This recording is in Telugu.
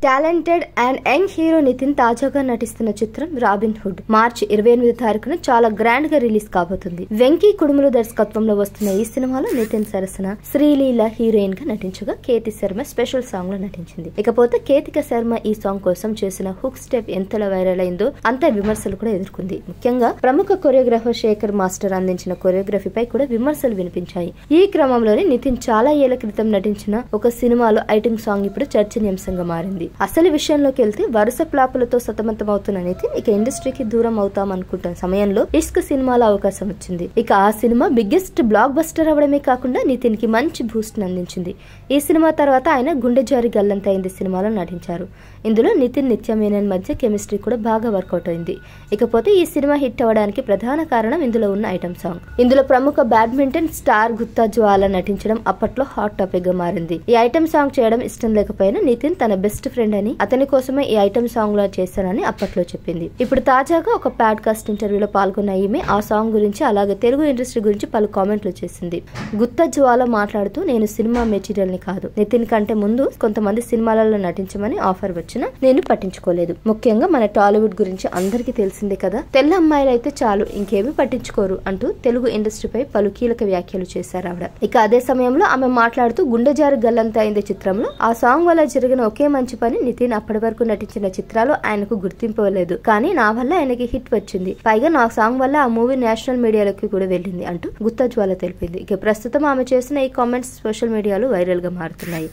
Talented and young hero Nithin తాజాగా నటిస్తున్న చిత్రం రాబిన్ హుడ్ మార్చి 28వ తారీఖున చాలా గ్రాండ్ గా రిలీజ్ కాబోతుంది. వెంకీ కుడుములు దర్శకత్వంలో వస్తున్న ఈ సినిమాలో నితిన్ సరసన శ్రీలీల హీరోయిన్ గా నటించగా కేతి శర్మ స్పెషల్ సాంగ్ లో నటించింది. ఇకపోతే కేతిక శర్మ ఈ సాంగ్ కోసం చేసిన హుక్ స్టెప్ ఎంతలా వైరల్ అయిందో అంత విమర్శలు కూడా ఎదుర్కొంది. ముఖ్యంగా ప్రముఖ కొరియోగ్రాఫర్ శేఖర్ మాస్టర్ అందించిన కొరియోగ్రఫీపై కూడా విమర్శలు వినిపించాయి. ఈ క్రమంలోనే నితిన్ చాలా ఏళ్ల క్రితం నటించిన ఒక సినిమాలో ఐటెం సాంగ్ ఇప్పుడు చర్చనీయాంశంగా మారింది. అసలు విషయంలోకి వెళ్తే వరుస ఫ్లాపులతో సతమతమవుతున్న నితిన్ ఇక ఇండస్ట్రీకి దూరం అవుతాం అనుకుంటున్న సమయంలో ఇష్క్ సినిమాలో అవకాశం వచ్చింది. ఇక ఆ సినిమా బిగ్గెస్ట్ బ్లాక్ బస్టర్ అవడమే కాకుండా నితిన్ కి మంచి బూస్ట్ అందించింది. ఈ సినిమా తర్వాత ఆయన గుండె జారి గల్లంతైంది సినిమాలో నటించారు. ఇందులో నితిన్ నిత్య మీనన్ మధ్య కెమిస్ట్రీ కూడా బాగా వర్కౌట్ అయింది. ఇకపోతే ఈ సినిమా హిట్ అవ్వడానికి ప్రధాన కారణం ఇందులో ఉన్న ఐటమ్ సాంగ్. ఇందులో ప్రముఖ బ్యాడ్మింటన్ స్టార్ గుత్తా జ్వాల నటించడం అప్పట్లో హాట్ టాపిక్ గా మారింది. ఈ ఐటమ్ సాంగ్ చేయడం ఇష్టం లేకపోయినా నితిన్ తన బెస్ట్ ఫ్రెండ్ అని అతని కోసమే ఈ ఐటమ్ సాంగ్ లో చేశానని అప్పట్లో చెప్పింది. ఇప్పుడు తాజాగా ఒక పాడ్కాస్ట్ ఇంటర్వ్యూలో పాల్గొన్న ఈమె ఆ సాంగ్ గురించి అలాగే తెలుగు ఇండస్ట్రీ గురించి పలు కామెంట్లు చేసింది. గుత్తా జ్వాల మాట్లాడుతూ, నేను సినిమా మెటీరియల్ ని కాదు, నితిన్ కంటే ముందు కొంతమంది సినిమాలలో నటించమని ఆఫర్ వచ్చినా నేను పట్టించుకోలేదు. ముఖ్యంగా మన టాలీవుడ్ గురించి అందరికీ తెలిసిందే కదా, తెల్ల అమ్మాయిలు అయితే చాలు ఇంకేమీ పట్టించుకోరు అంటూ తెలుగు ఇండస్ట్రీపై పలు కీలక వ్యాఖ్యలు చేశారు ఆవిడ. ఇక అదే సమయంలో ఆమె మాట్లాడుతూ, గుండె జారి గల్లంత అయింది చిత్రంలో ఆ సాంగ్ వల్ల జరిగిన ఒకే మంచి పని, నితిన్ అప్పటి వరకు నటించిన చిత్రాలు ఆయనకు గుర్తింపు లేదు, కానీ నా వల్ల ఆయనకి హిట్ వచ్చింది, పైగా నా సాంగ్ వల్ల ఆ మూవీ నేషనల్ మీడియాలోకి కూడా వెళ్ళింది అంటూ గుత్తా జ్వాల తెలిపింది. ఇక ప్రస్తుతం ఆమె చేసిన ఈ కామెంట్స్ సోషల్ మీడియాలో వైరల్ గా మారుతున్నాయి.